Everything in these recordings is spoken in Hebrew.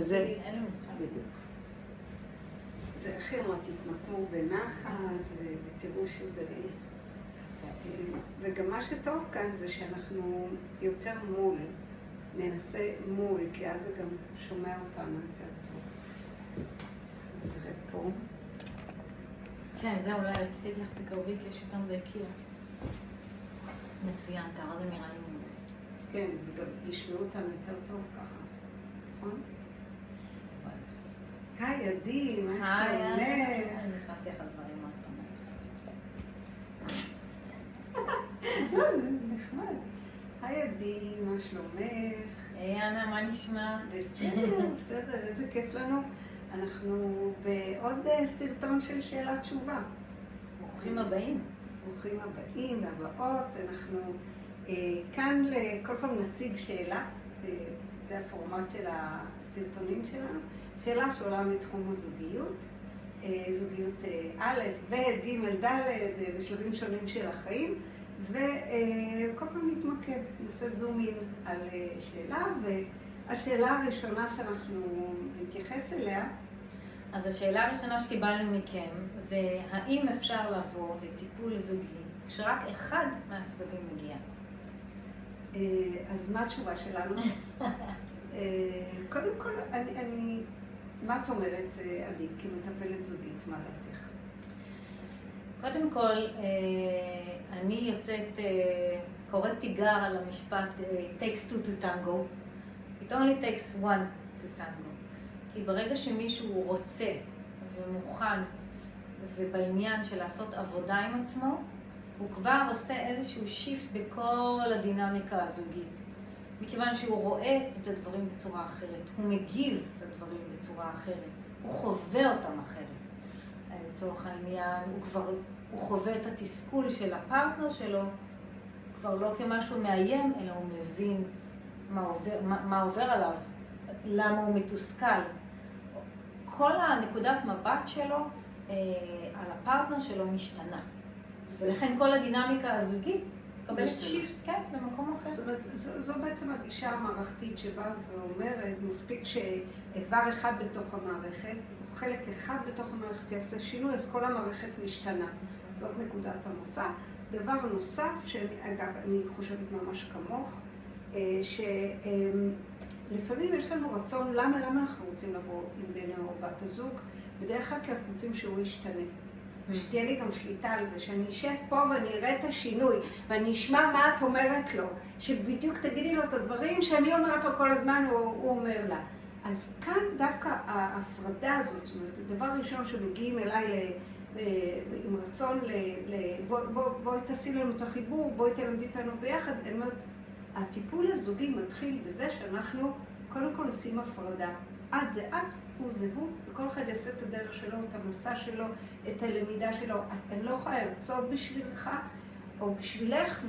זה אין לי מושג. בדיוק. זה הכי אמרה, תתמקמו בנחת ותראו שזה... וגם מה שטוב כאן זה שאנחנו יותר מול, ננסה מול, כי אז זה גם שומע אותנו יותר טוב. נראה פה. כן, זהו, אולי רציתי לך תקרבי, כי יש אותם בהקיר. מצוין, ככה זה נראה לי מעולה. כן, זה גם ישמעו אותנו יותר טוב ככה, נכון? היי, עדי, מה שלומך? אני נכנסתי לך לדברים מה את אומרת. זה נחמד. היי, עדי, מה שלומך? היי, אנה, מה נשמע? בסדר, בסדר, איזה כיף לנו. אנחנו בעוד סרטון של שאלה תשובה. ברוכים הבאים. ברוכים הבאים והבאות. אנחנו כאן כל פעם נציג שאלה, זה הפורמט של הסרטונים שלנו. שאלה שעולה מתחום הזוגיות, זוגיות א', ב', ג', ד', בשלבים שונים של החיים, וכל פעם נתמקד, נעשה זום אין על שאלה, והשאלה הראשונה שאנחנו נתייחס אליה, אז השאלה הראשונה שקיבלנו מכם זה האם אפשר לבוא לטיפול זוגי כשרק אחד מהצדדים מגיע? אז מה התשובה שלנו? קודם כל, מה את אומרת, עדי, כמטפלת זוגית, מה דעתך? קודם כל, אני יוצאת, קוראת תיגר על המשפט takes two to tango. It only takes one to tango. כי ברגע שמישהו רוצה ומוכן ובעניין של לעשות עבודה עם עצמו, הוא כבר עושה איזשהו שיפט בכל הדינמיקה הזוגית. מכיוון שהוא רואה את הדברים בצורה אחרת, הוא מגיב לדברים בצורה אחרת, הוא חווה אותם אחרת. לצורך העניין, הוא חווה את התסכול של הפרטנר שלו, כבר לא כמשהו מאיים, אלא הוא מבין מה עובר עליו, למה הוא מתוסכל. כל הנקודת מבט שלו על הפרטנר שלו משתנה. ולכן כל הדינמיקה הזוגית מקבלת שיפט, כן, במקום אחר. זאת אומרת, זו בעצם הגישה המערכתית שבאה ואומרת, מספיק שאיבר אחד בתוך המערכת, חלק אחד בתוך המערכת יעשה שינוי, אז כל המערכת משתנה. זאת נקודת המוצא. דבר נוסף, שאגב, אני חושבת ממש כמוך, שלפעמים יש לנו רצון, למה אנחנו רוצים לבוא עם בן או בת הזוג? בדרך כלל כי אנחנו רוצים שהוא ישתנה. שתהיה לי גם שליטה על זה, שאני אשב פה ואני אראה את השינוי, ואני אשמע מה את אומרת לו, שבדיוק תגידי לו את הדברים שאני אומרת לו כל הזמן, הוא אומר לה. אז כאן דווקא ההפרדה הזאת, זאת אומרת, הדבר הראשון שמגיעים אליי עם רצון, בואי תעשי לנו את החיבור, בואי תלמדי אותנו ביחד, אני אומרת, הטיפול הזוגי מתחיל בזה שאנחנו קודם כל עושים הפרדה. את זה את, הוא זה הוא, וכל אחד יעשה את הדרך שלו, את המסע שלו, את הלמידה שלו. אני לא יכולה לרצות בשבילך או בשבילך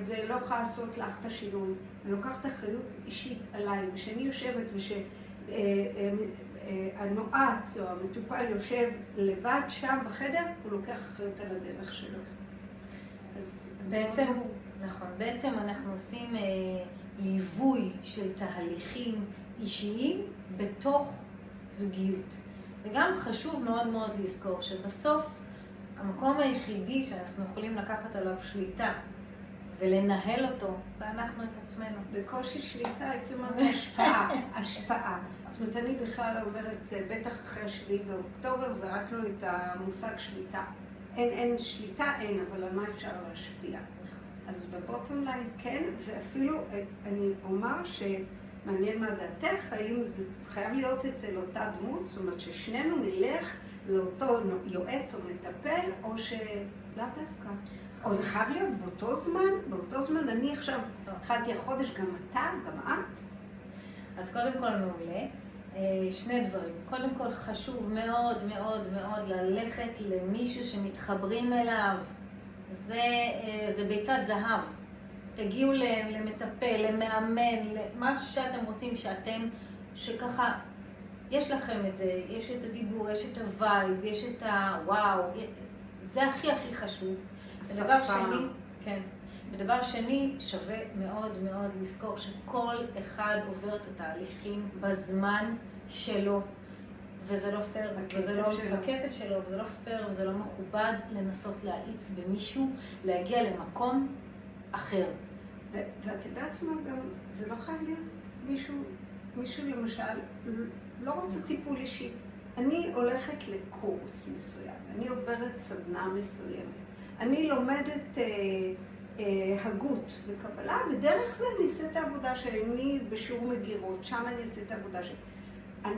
ולא יכולה לעשות לך את השינוי. אני לוקחת אחריות אישית עליי, ושאני יושבת שהנועץ או המטופל יושב לבד שם בחדר, הוא לוקח אחריות על הדרך שלו. בעצם, נכון, בעצם אנחנו עושים ליווי של תהליכים אישיים בתוך זוגיות. וגם חשוב מאוד מאוד לזכור שבסוף המקום היחידי שאנחנו יכולים לקחת עליו שליטה ולנהל אותו, זה אנחנו את עצמנו. בקושי שליטה, הייתי אומרת, השפעה. זאת אומרת, אני בכלל אומרת, בטח אחרי 7 באוקטובר זרקנו את המושג שליטה. אין שליטה, אין, אבל על מה אפשר להשפיע? אז בבוטום ליין כן, ואפילו אני אומר מעניין מה דעתך, האם זה חייב להיות אצל אותה דמות, זאת אומרת ששנינו נלך לאותו יועץ או מטפל, או שלא דווקא. או זה חייב להיות באותו זמן, אני עכשיו התחלתי החודש, גם אתה, גם את. אז קודם כל מעולה, שני דברים. קודם כל חשוב מאוד מאוד מאוד ללכת למישהו שמתחברים אליו. זה ביצת זהב. תגיעו למטפל, למאמן, למה שאתם רוצים שככה, יש לכם את זה, יש את הדיבור, יש את הווייב, יש את הוואו, זה הכי חשוב. ודבר שני, כן, ודבר שני, שווה מאוד מאוד לזכור שכל אחד עובר את התהליכים בזמן שלו, וזה לא פייר, בקצב שלו, וזה לא פייר, וזה לא מכובד לנסות להאיץ במישהו, להגיע למקום אחר. ואת יודעת מה גם, זה לא חייב להיות מישהו למשל לא רוצה טיפול אישי. אני הולכת לקורס מסוים, אני עוברת סדנה מסוימת, אני לומדת הגות וקבלה, ודרך זה אני אעשה את העבודה שלי, אני בשיעור מגירות, שם אני אעשה את העבודה שלי.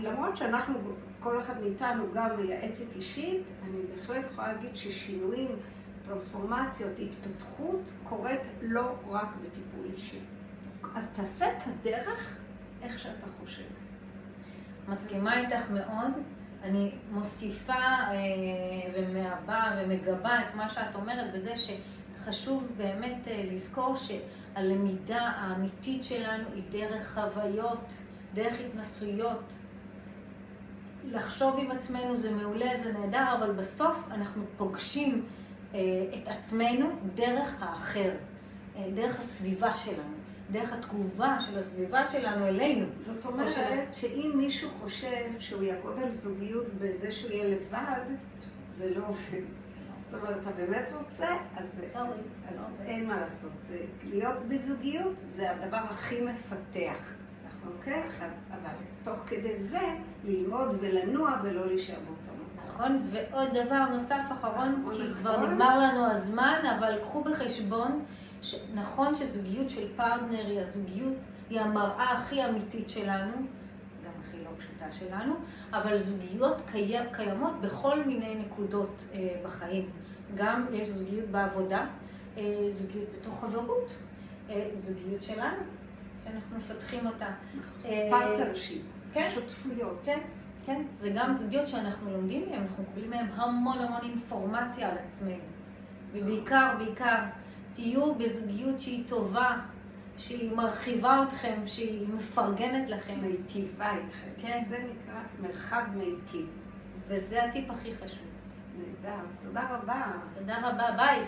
למרות שאנחנו, כל אחד מאיתנו גם מייעצת אישית, אני בהחלט יכולה להגיד ששינויים, טרנספורמציות, התפתחות קורית לא רק בטיפול אישי. אז תעשה את הדרך איך שאתה חושב. מסכימה איתך מאוד. אני מוסיפה ומעבה ומגבה את מה שאת אומרת בזה שחשוב באמת לזכור שהלמידה האמיתית שלנו היא דרך חוויות, דרך התנסויות. לחשוב עם עצמנו זה מעולה, זה נהדר, אבל בסוף אנחנו פוגשים את עצמנו דרך האחר, דרך הסביבה שלנו, דרך התגובה של הסביבה שלנו אלינו. זאת אומרת שאם מישהו חושב שהוא יעבוד על זוגיות בזה שהוא יהיה לבד, זה לא עובד. זאת אומרת, אתה באמת רוצה, אז אין מה לעשות. להיות בזוגיות זה הדבר הכי מפתח. אוקיי? אבל תוך כדי זה ללמוד ולנוע ולא להישאר באותו מקום. נכון, ועוד דבר נוסף אחרון, כי כבר נגמר לנו הזמן, אבל קחו בחשבון שנכון שזוגיות של פרטנר היא הזוגיות, היא המראה הכי אמיתית שלנו, גם הכי לא פשוטה שלנו, אבל זוגיות קיימות בכל מיני נקודות בחיים. גם יש זוגיות בעבודה, זוגיות בתוך חברות, זוגיות שלנו, שאנחנו מפתחים אותה. פרטנרשיפ, כן? שותפויות. כן, כן. זה גם זוגיות שאנחנו לומדים מהן, אנחנו מקבלים מהן המון אינפורמציה על עצמנו. ובעיקר, תהיו בזוגיות שהיא טובה, שהיא מרחיבה אתכם, שהיא מפרגנת לכם. מיטיבה איתכם. כן. זה נקרא מרחב מיטיב. וזה הטיפ הכי חשוב. נהדר. תודה רבה. תודה רבה, ביי.